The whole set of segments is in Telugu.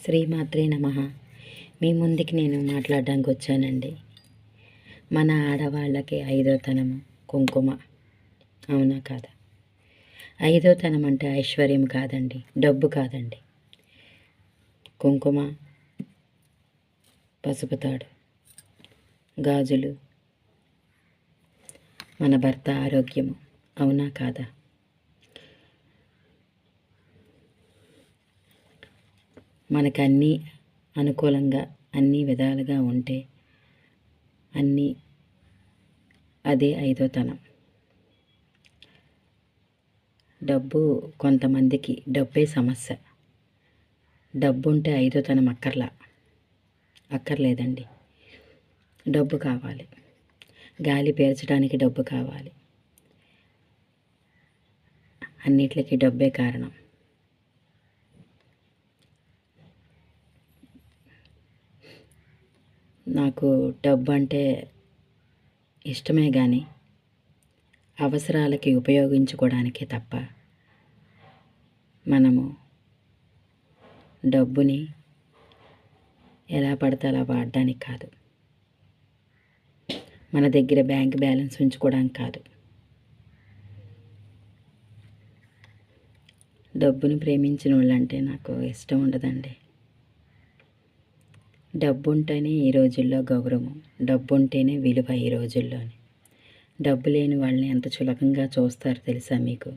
శ్రీమాత్రే నమః. మీ ముందుకి నేను మాట్లాడడానికి వచ్చానండి. మన ఆడవాళ్ళకి ఐదోతనము కుంకుమ, అవునా కాదా? ఐదోతనం అంటే ఐశ్వర్యం కాదండి, డబ్బు కాదండి. కుంకుమ, పసుపు తాడు, గాజులు, మన భర్త ఆరోగ్యము, అవునా కాదా? మనకు అన్నీ అనుకూలంగా అన్ని విధాలుగా ఉంటే అన్నీ అదే ఐదోతనం. డబ్బు కొంతమందికి డబ్బే సమస్య. డబ్బు ఉంటే ఐదోతనం అక్కర్లేదండి. డబ్బు కావాలి, గాలి పీల్చడానికి డబ్బు కావాలి, అన్నిటికీ డబ్బే కారణం. నాకు డబ్బు అంటే ఇష్టమే కానీ అవసరాలకి ఉపయోగించుకోవడానికే తప్ప మనము డబ్బుని ఎలా పడితే అలా వాడడానికి కాదు, మన దగ్గర బ్యాంక్ బ్యాలెన్స్ ఉంచుకోవడానికి కాదు. డబ్బుని ప్రేమించిన వాళ్ళంటే నాకు ఇష్టం ఉండదండి. డబ్బు ఉంటేనే ఈ రోజుల్లో గౌరవం, డబ్బు ఉంటేనే విలువ ఈ రోజుల్లోని. డబ్బు లేని వాళ్ళని ఎంత చులకంగా చూస్తారు తెలుసా మీకు?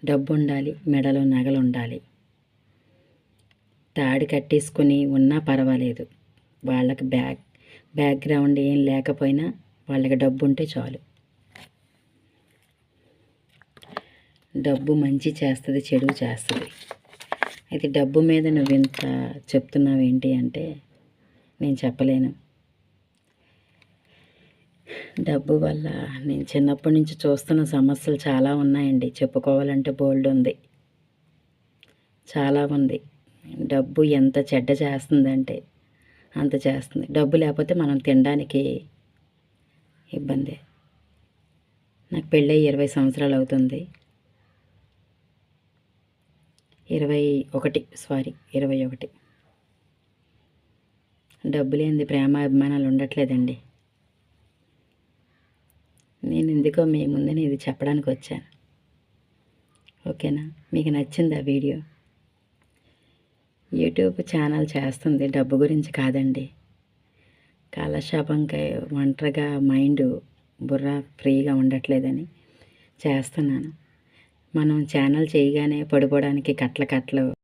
డబ్బు ఉండాలి, మెడలో నగలు ఉండాలి, తాడి కట్టేసుకుని ఉన్నా పర్వాలేదు, వాళ్ళకి బ్యాక్గ్రౌండ్ ఏం లేకపోయినా వాళ్ళకి డబ్బు ఉంటే చాలు. డబ్బు మంచి చేస్తుంది, చెడు చేస్తుంది. అయితే డబ్బు మీద నువ్వు ఇంత చెప్తున్నావు ఏంటి అంటే నేను చెప్పలేను. డబ్బు వల్ల నేను చిన్నప్పటి నుంచి చూస్తున్న సమస్యలు చాలా ఉన్నాయండి. చెప్పుకోవాలంటే బోల్డ్ ఉంది, చాలా ఉంది. డబ్బు ఎంత చెడ్డ చేస్తుందంటే అంత చేస్తుంది. డబ్బు లేకపోతే మనం తినడానికి ఇబ్బంది. నాకు పెళ్ళై 20 సంవత్సరాలు అవుతుంది. 21 డబ్బు లేనిది ప్రేమ అభిమానాలు ఉండట్లేదండి. నేను ఎందుకో మీ ముందని ఇది చెప్పడానికి వచ్చాను. ఓకేనా? మీకు నచ్చిందా వీడియో? యూట్యూబ్ ఛానల్ చేస్తుంది డబ్బు గురించి కాదండి. కాలక్షేపంకి ఒంటరిగా బుర్ర ఫ్రీగా ఉండట్లేదని చేస్తున్నాను. మనం ఛానల్ చేయగానే పడిపోవడానికి కట్ల